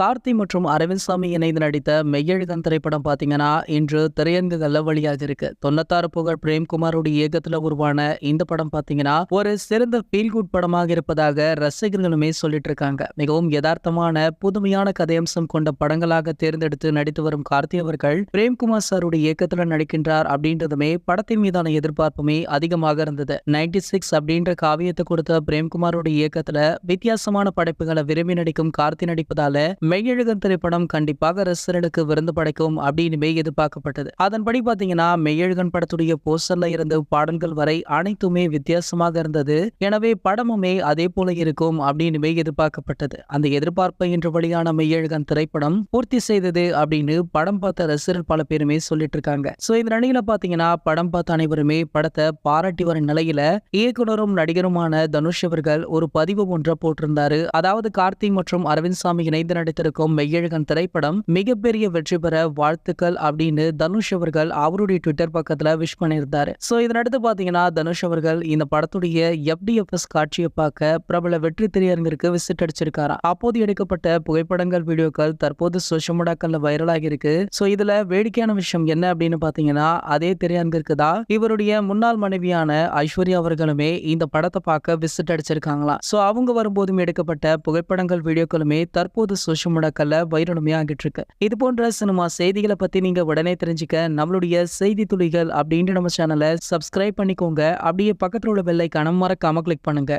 கார்த்தி மற்றும் அரவிந்த் சாமி இணைந்து நடித்த மெய்யழகன் திரைப்படம் பாத்தீங்கன்னா இன்று திரையரங்குகள்ல வெளியாக இருக்கு. 96 புகழ் பிரேம்குமாரோட இயக்கத்துல உருவான இந்த படம் பாத்தீங்கன்னா ஒரு சிறந்த ஃபீல் குட் படமாக இருப்பதாக ரசிகர்களுமே சொல்லிட்டு இருக்காங்க. மிகவும் யதார்த்தமான புதுமையான கதையம்சம் கொண்ட படங்களாக தேர்ந்தெடுத்து நடித்து வரும் கார்த்தி அவர்கள் பிரேம்குமார் சாருடைய இயக்கத்துல நடிக்கின்றார் அப்படின்றதுமே படத்தின் மீதான எதிர்பார்ப்புமே அதிகமாக இருந்தது. 96 அப்படின்ற காவியத்தை கொடுத்த பிரேம்குமாரோட இயக்கத்துல வித்தியாசமான படைப்புகளை விரும்பி நடிக்கும் கார்த்தி நடிப்பதால மெய்யழகன் திரைப்படம் கண்டிப்பாக ரசிகர்களுக்கு விருந்து படைக்கும் அப்படின்னு எதிர்பார்க்கப்பட்டது. அதன்படி பாத்தீங்கன்னா மெய்யழகன் படத்துடைய போஸ்டர்ல இருந்து பாடல்கள் வரை அனைத்துமே வித்தியாசமாக இருந்தது. எனவே படமுமே அதே போல இருக்கும் அப்படின்னு எதிர்பார்க்கப்பட்டது. அந்த எதிர்பார்ப்பை இன்று வெளியான மெய்யழகன் திரைப்படம் பூர்த்தி செய்தது அப்படின்னு படம் பார்த்த ரசிகர்கள் பல பேருமே சொல்லிட்டு இருக்காங்க. சோ இந்த நிலையில பாத்தீங்கன்னா படம் பார்த்த அனைவருமே படத்தை பாராட்டி வரும் நிலையில இயக்குனரும் நடிகருமான தனுஷ் அவர்கள் ஒரு பதிவு ஒன்றை போட்டிருந்தாரு. அதாவது கார்த்திக் மற்றும் அரவிந்த் சாமி இணைந்து நடித்திருக்கும் மெய்யழகன் திரைப்படம் மிகப்பெரிய வெற்றி பெற வாழ்த்துக்கள் அப்படின்னு தனுஷ் அவர்கள் அவருடைய ட்விட்டர் பக்கத்துல விஷ் பண்ணியிருந்தாரு. சோ இதனடுத்து பாத்தீங்கன்னா தனுஷ் அவர்கள் இந்த படத்துடைய FDFS காட்சியை பார்க்க பிரபல வெற்றி திரையரங்கிற்கு விசிட் அடிச்சிருக்காராம். அப்போது எடுக்கப்பட்ட புகைப்படங்கள் வீடியோக்கள் தற்போது சோஷியல் மீடியாக்கள்ல வைரலாகி இருக்கு. சோ இதுல வேடிக்கையான விஷயம் என்ன அப்படின்னு பாத்தீங்கன்னா அதே திரையரங்கிற்கு தான் இவருடைய முன்னாள் மனைவியான ஐஸ்வர்யா அவர்களுமே இந்த படத்தை பார்க்க விசிட் அடிச்சிருக்காங்களாம். சோ அவங்க வரும்போதும் எடுக்கப்பட்ட புகைப்படங்கள் வீடியோக்களுமே தற்போது சோஷியல் மீடியாக்கள்ல வைரலுமே ஆகிட்டு இருக்கு. இது போன்ற சினிமா செய்திகளை பத்தி நீங்க உடனே தெரிஞ்சுக்க நம்மளுடைய செய்தி துளிகள் அப்படின்ற நம்ம சேனலை சப்ஸ்கிரைப் பண்ணிக்கோங்க. அப்படியே பக்கத்துல உள்ள பெல் ஐகானை மறக்காம கிளிக் பண்ணுங்க.